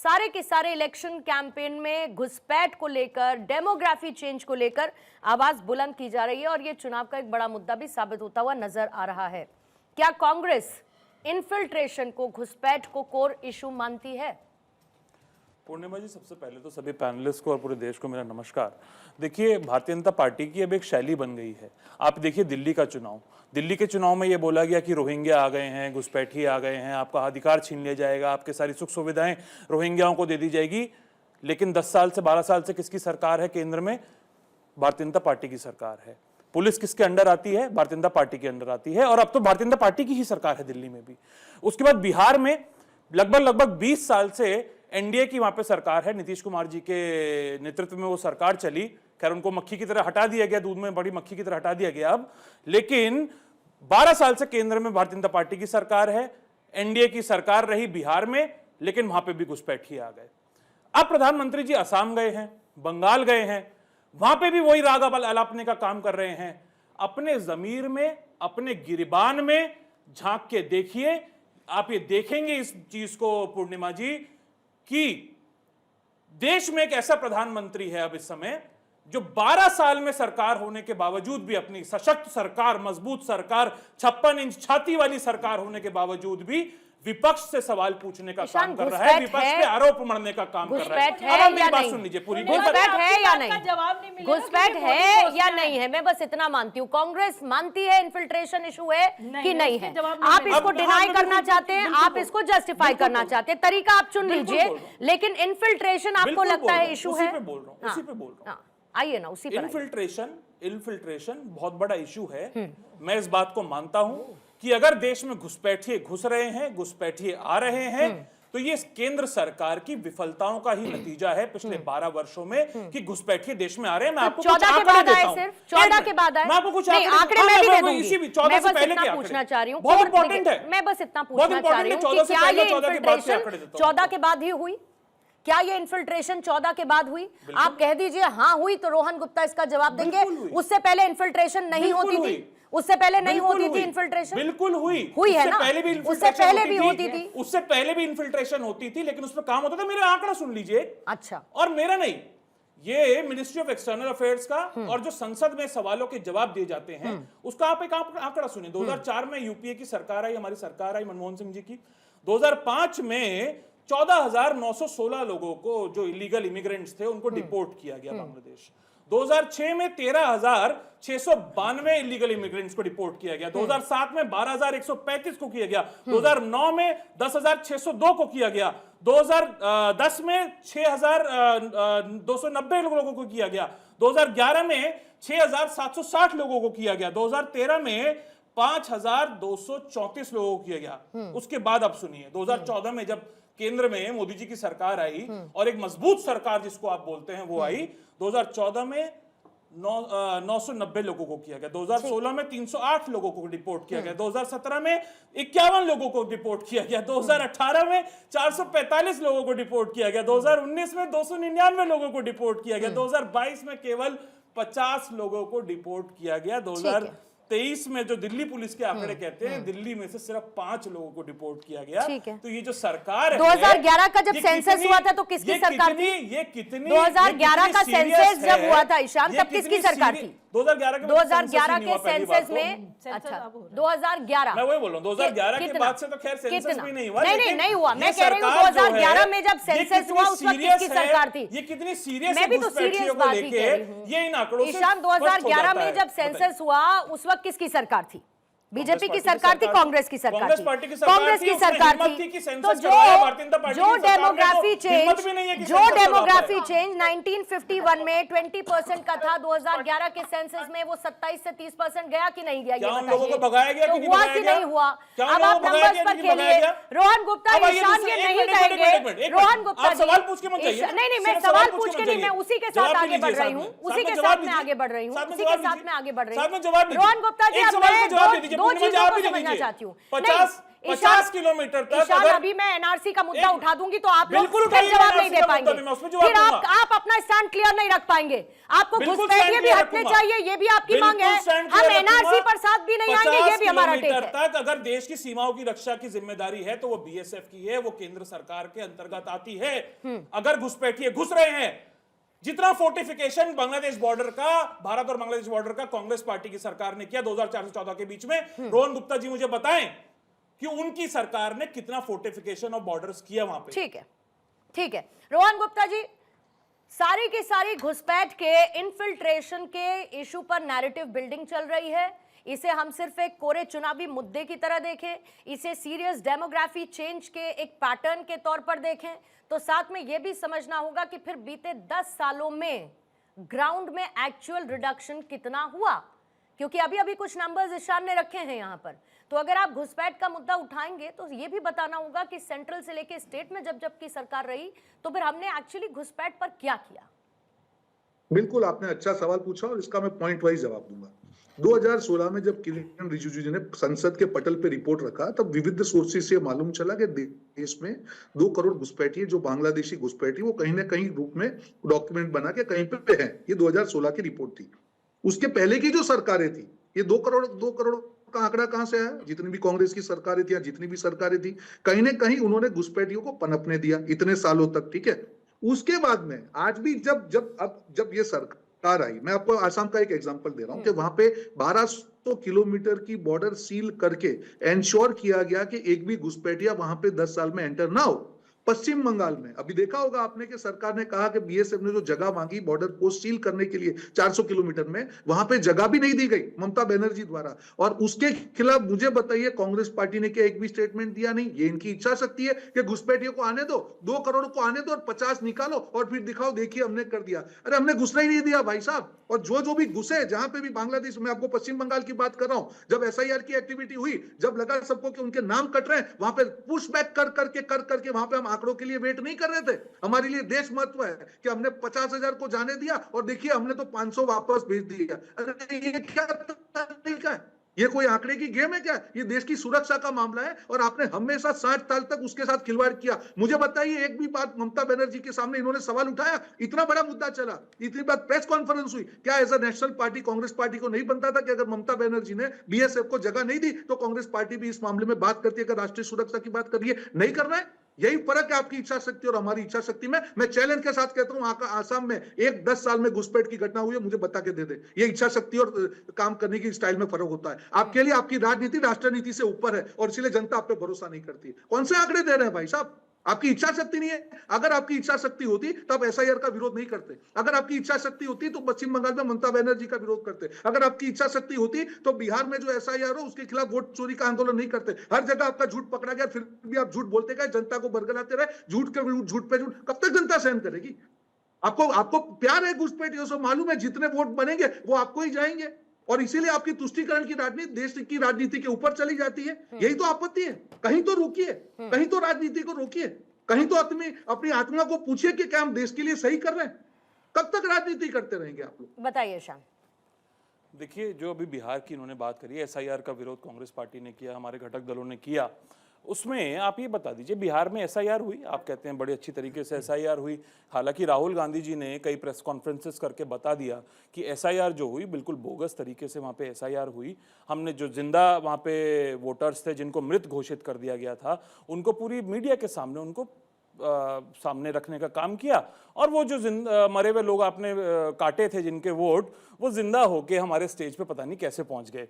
सारे के सारे इलेक्शन कैंपेन में घुसपैठ को लेकर, डेमोग्राफी चेंज को लेकर आवाज बुलंद की जा रही है और ये चुनाव का एक बड़ा मुद्दा भी साबित होता हुआ नजर आ रहा है। क्या कांग्रेस इन्फिल्ट्रेशन को, घुसपैठ को कोर इशू मानती है? पूर्णिमा जी, सबसे पहले तो सभी पैनलिस्ट को और पूरे देश को मेरा नमस्कार। देखिए, भारतीय जनता पार्टी की अब एक शैली बन गई है। आप देखिए दिल्ली का चुनाव, दिल्ली के चुनाव में ये बोला गया कि रोहिंग्या आ गए हैं, घुसपैठी आ गए हैं, आपका अधिकार छीन लिया जाएगा, आपके सारी सुख सुविधाएं रोहिंग्याओं को दे दी जाएगी। लेकिन 10 साल से 12 साल से किसकी सरकार है केंद्र में? भारतीय जनता पार्टी की सरकार है। पुलिस किसके अंडर आती है? भारतीय जनता पार्टी के अंडर आती है। और अब तो भारतीय जनता पार्टी की ही सरकार है दिल्ली में भी। उसके बाद बिहार में लगभग 20 साल से एनडीए की वहां पे सरकार है, नीतीश कुमार जी के नेतृत्व में वो सरकार चली। खैर, उनको मक्खी की तरह हटा दिया गया, दूध में बड़ी मक्खी की तरह हटा दिया गया अब। लेकिन 12 साल से केंद्र में भारतीय जनता पार्टी की सरकार है, एनडीए की सरकार रही बिहार में, लेकिन वहां पे भी घुसपैठी आ गए। अब प्रधानमंत्री जी असम गए हैं, बंगाल गए हैं, वहां पे भी वही राग अलापने का काम कर रहे हैं। अपने जमीर में, अपने गिरबान में झांक के देखिए। आप ये देखेंगे इस चीज को पूर्णिमा जी कि देश में एक ऐसा प्रधानमंत्री है अब इस समय जो 12 साल में सरकार होने के बावजूद भी, अपनी सशक्त सरकार, मजबूत सरकार, 56 इंच छाती वाली सरकार होने के बावजूद भी विपक्ष से सवाल पूछने का काम कर रहा है, विपक्ष पे आरोप मढ़ने का काम कर रहा है। अब आप मेरी बात सुन लीजिए पूरी। घुसपैठ है या नहीं? घुसपैठ है या नहीं है? मैं बस इतना मानती हूँ, कांग्रेस मानती है इन्फिल्ट्रेशन इशू है कि नहीं है? आप इसको डिनाई करना चाहते हैं, आप इसको जस्टिफाई करना चाहते हैं, तरीका आप चुन लीजिए, लेकिन इन्फिल्ट्रेशन आपको लगता है इशू है? उसी पे बोल रहा हूँ। आइए ना, उसी पर। इन्फिल्ट्रेशन बहुत बड़ा इशू है। मैं इस बात को मानता हूं कि अगर देश में घुसपैठिए घुस रहे हैं, घुसपैठिए आ रहे हैं, तो ये केंद्र सरकार की विफलताओं का ही नतीजा है पिछले 12 वर्षों में कि घुसपैठिए देश में आ रहे हैं। मैं आपको 14 के बाद आए, सिर्फ 14 के बाद आए। मैं आपको कुछ आंकड़े मैं भी दे दूंगी। मैं बस इतना पूछना चाह रही हूँ, बहुत इंपॉर्टेंट है। मैं बस इतना पूछना चाह रही हूँ कि क्या ये इन्फिल्ट्रेशन 14 के बाद ही हुई? क्या ये इन्फिल्ट्रेशन 14 के बाद हुई? आप कह दीजिए हाँ हुई, तो रोहन गुप्ता इसका जवाब देंगे। उससे पहले इन्फिल्ट्रेशन नहीं होती थी? उससे पहले नहीं होती थी इन्फिल्ट्रेशन? बिल्कुल हुई है ना? उससे पहले भी होती थी, उससे पहले भी इन्फिल्ट्रेशन होती थी, लेकिन उस पर काम होता था। मेरा आंकड़ा सुन लीजिए। अच्छा। और मेरा नहीं, ये मिनिस्ट्री ऑफ एक्सटर्नल अफेयर्स का, और जो संसद में सवालों के जवाब दिए जाते हैं उसका आप एक आंकड़ा सुनिए। 2004 में यूपीए की सरकार आई, हमारी सरकार आई मनमोहन सिंह जी की। 2005 में 14,916 लोगों को, जो इलीगल इमिग्रेंट्स थे, उनको डिपोर्ट किया गया बांग्लादेश। 2006 में 13,692 इलीगल इमिग्रेंट्स को डिपोर्ट किया गया। 2007 में 12,135 को किया गया। 2009 में 10,602 को किया गया। 2010 में 6,290 लोगों को किया गया। 2011 में 6,760 लोगों को किया गया। 2013 में 5,234 लोगों को किया गया। उसके बाद अब सुनिए, 2014 में जब केंद्र में मोदी जी की सरकार आई और एक मजबूत सरकार जिसको आप बोलते हैं वो आई, 2014 में 990 लोगों को किया गया। 2016 में 308 लोगों को डिपोर्ट किया गया। 2017 में 51 लोगों को डिपोर्ट किया गया। 2018 में 445 लोगों को डिपोर्ट किया गया। 2019 में 299 लोगों को डिपोर्ट किया गया। 2022 में केवल 50 लोगों को डिपोर्ट किया गया। 2023 में जो दिल्ली पुलिस के आंकड़े कहते हैं, दिल्ली में से सिर्फ 5 लोगों को डिपोर्ट किया गया। तो ये जो सरकार है, 2011 का जब सेंसस हुआ था तो किसकी सरकार थी? ये कितनी 2011 का सेंसस जब हुआ था ईशान, तब किसकी सरकार थी? 2011 के सेंसस में। अच्छा, 2011 मैं वही बोल रहा हूँ, 2011 के बाद से तो खैर सेंसस भी नहीं हुआ। नहीं हुआ। मैं कह रही हूँ 2011 में जब सेंसस हुआ उस वक्त किसकी सरकार थी? ये कितनी सीरियस, मैं भी तो सीरियस बात ही कह रही हूँ। ये इन आंकड़ों से ईशान, 2011 में जब सेंसस हुआ उस वक्त किसकी सरकार थी? बीजेपी की सरकार थी, कांग्रेस की सरकार थी? कांग्रेस की सरकार थी। तो जो डेमोग्राफी चेंज 1951 में 20% का था, 2011 के सेंसस में वो 27 से 30% गया कि नहीं गया? ये बताइए, तो हुआ कि नहीं हुआ? अब आप नंबर्स पर खेलिए। रोहन गुप्ता, ईशान ये नहीं कहेंगे। रोहन गुप्ता सवाल पूछ के मत जाइए। नहीं, मैं सवाल पूछ के नहीं, मैं उसी के साथ आगे बढ़ रही हूँ। रोहन गुप्ता जी, देखिए, दो पूर्णिमा जी, चीजों आप को भी समझना देखिए, चाहती हूँ। 50 किलोमीटर तक ईशान, अगर अभी मैं एनआरसी का मुद्दा उठा दूंगी तो आप लोग बिल्कुल फिर उठाइए, जवाब NRC नहीं दे का पाएंगे, मुद्दा भी मैं उसमें जवाब फिर दूंगा। आप अपना स्टैंड क्लियर नहीं रख पाएंगे। आपको बिल्कुल घुसपैठिए stand भी clear हटने रखूंगा। चाहिए, ये भी आपकी मांग है। बिल्कुल stand हम clear एनआरसी रखूंगा। पर साथ भी नहीं आएंगे, ये भी हमारा टेक 50 है। किलोमीटर तक अगर देश की सीमाओं की रक्षा की जिम्मेदारी है तो वो बीएसएफ की है, वो केंद्र सरकार के अंतर्गत आती है। अगर घुसपैठिए घुस रहे हैं, जितना फोर्टिफिकेशन बांग्लादेश बॉर्डर का, भारत और बांग्लादेश बॉर्डर का कांग्रेस पार्टी की सरकार ने किया 2004 से 14 के बीच में, रोहन गुप्ता जी मुझे बताएं कि उनकी सरकार ने कितना फोर्टिफिकेशन ऑफ बॉर्डर्स किया वहां पे। ठीक है, ठीक है रोहन गुप्ता जी, सारी की सारी घुसपैठ के इन्फिल्ट्रेशन के इशू पर नैरेटिव बिल्डिंग चल रही है। इसे हम सिर्फ एक कोरे चुनावी मुद्दे की तरह देखें, इसे सीरियस डेमोग्राफी चेंज के एक पैटर्न के तौर पर देखें, तो साथ में यह भी समझना होगा कि फिर बीते 10 सालों में ग्राउंड में एक्चुअल रिडक्शन कितना हुआ, क्योंकि अभी अभी कुछ नंबर्स ईशान ने रखे हैं यहां पर। तो अगर आप घुसपैठ का मुद्दा उठाएंगे तो ये भी बताना होगा कि सेंट्रल से लेके स्टेट में जब जब की सरकार रही तो फिर हमने एक्चुअली घुसपैठ पर क्या किया। बिल्कुल, आपने अच्छा सवाल पूछा और इसका मैं पॉइंट वाइज जवाब दूंगा। 2016 में जब किरेन रिजिजू जी ने संसद के पटल पे रिपोर्ट रखा, तब विविध सोर्सेस से मालूम चला कि देश में 2 करोड़ घुसपैठिए, जो बांग्लादेशी घुसपैठी, वो कहीं ना कहीं रूप में डॉक्यूमेंट बना के कहीं पे हैं। ये 2016 की रिपोर्ट थी। उसके पहले की जो सरकारें थी, ये 2 करोड़ का आंकड़ा कहां से आया? जितनी भी कांग्रेस की सरकारें थी या जितनी भी सरकारें थी, कहीं ना कहीं उन्होंने घुसपैठियों को पनपने दिया इतने सालों तक, ठीक है। उसके बाद में आज भी जब ये सरकार आई, मैं आपको आसाम का एक एग्जांपल दे रहा हूं कि वहां पे 1200 किलोमीटर की बॉर्डर सील करके एंश्योर किया गया कि एक भी घुसपैठिया वहां पे 10 साल में एंटर ना हो। पश्चिम बंगाल में अभी देखा होगा आपने कि सरकार ने कहा कि बीएसएफ ने जो जगह मांगी बॉर्डर पोस्ट सील करने के लिए 400 किलोमीटर में, वहां पे जगह भी नहीं दी गई ममता बनर्जी द्वारा। और उसके खिलाफ मुझे बताइए कांग्रेस पार्टी ने क्या एक भी स्टेटमेंट दिया? नहीं। ये इनकी इच्छा शक्ति है कि घुसपैठियों को आने दो, 2 करोड़ को आने दो और 50 निकालो और फिर दिखाओ, देखिए हमने कर दिया। अरे हमने घुसना ही नहीं दिया भाई साहब। और जो भी घुसे, जहां पे भी बांग्लादेश में, आपको पश्चिम बंगाल की बात कर रहा हूं, जब एसआईआर की एक्टिविटी हुई, जब लगा सबको कि उनके नाम कट रहे हैं, वहां पे पुश बैक कर करके वहां पे हम आंकड़ों के लिए वेट नहीं कर रहे थे। हमारे लिए देश महत्व है कि हमने 50,000 को जाने दिया और देखिए हमने तो 500 वापस भेज दिया। अरे ये क्या तरीका है? ये कोई आंकड़े की गेम है क्या? ये देश की सुरक्षा का मामला है और आपने हमेशा 60 साल तक उसके साथ खिलवाड़ किया। मुझे बताइए, एक भी बात ममता बनर्जी के सामने इन्होंने सवाल उठाया? इतना बड़ा मुद्दा चला, इतनी बार प्रेस कॉन्फ्रेंस हुई, क्या as a national party Congress party को नहीं बनता था कि अगर ममता बनर्जी ने बीएसएफ को जगह नहीं दी तो कांग्रेस पार्टी भी इस मामले में बात करती है, अगर राष्ट्रीय सुरक्षा की बात करिए? नहीं करना है। यही फर्क है आपकी इच्छा शक्ति और हमारी इच्छा शक्ति में। मैं चैलेंज के साथ कहता हूं, आसाम में 10 साल में घुसपैठ की घटना हुई है, मुझे बता के दे दे। ये इच्छा शक्ति और काम करने की स्टाइल में फर्क होता है। आपके लिए आपकी राजनीति राष्ट्र नीति से ऊपर है और इसलिए जनता आप पे भरोसा नहीं करती। कौन से आंकड़े दे रहे हैं भाई साहब? आपकी इच्छा शक्ति नहीं है। अगर आपकी इच्छा शक्ति होती तो आप एसआईआर का विरोध नहीं करते। अगर आपकी इच्छा शक्ति होती तो पश्चिम बंगाल में ममता बनर्जी का विरोध करते। अगर आपकी इच्छा शक्ति होती तो बिहार में जो एसआईआर हो उसके खिलाफ वोट चोरी का आंदोलन नहीं करते। हर जगह आपका झूठ पकड़ा गया, फिर भी आप झूठ बोलते गए, जनता को बरगलाते रहे, झूठ पे झूठ। कब तक जनता सहन करेगी? आपको प्यार है घुसपैठियों से, मालूम है जितने वोट बनेंगे वो आपको ही जाएंगे और इसीलिए आपकी तुष्टीकरण की राजनीति देश की राजनीति के ऊपर चली जाती है। यही तो आपत्ति है। कहीं तो रोकिए, कहीं तो राजनीति को रोकिए, कहीं तो अपनी आत्मा को पूछिए कि क्या हम देश के लिए सही कर रहे हैं। कब तक राजनीति करते रहेंगे आप लोग? बताइए श्याम। देखिए, जो अभी बिहार की इन्होंने बात करी, एसआईआर का विरोध कांग्रेस पार्टी ने किया, हमारे घटक दलों ने किया, उसमें आप ये बता दीजिए बिहार में एसआईआर हुई? आप कहते हैं बड़ी अच्छी तरीके से एसआईआर हुई। हालांकि राहुल गांधी जी ने कई प्रेस कॉन्फ्रेंसेस करके बता दिया कि एसआईआर जो हुई बिल्कुल बोगस तरीके से वहाँ पे एसआईआर हुई। हमने जो जिंदा वहाँ पे वोटर्स थे जिनको मृत घोषित कर दिया गया था, उनको पूरी मीडिया के सामने उनको सामने रखने का काम किया और वो जो मरे हुए लोग आपने काटे थे जिनके वोट, वो जिंदा होके हमारे स्टेज पे पता नहीं कैसे पहुंच गए।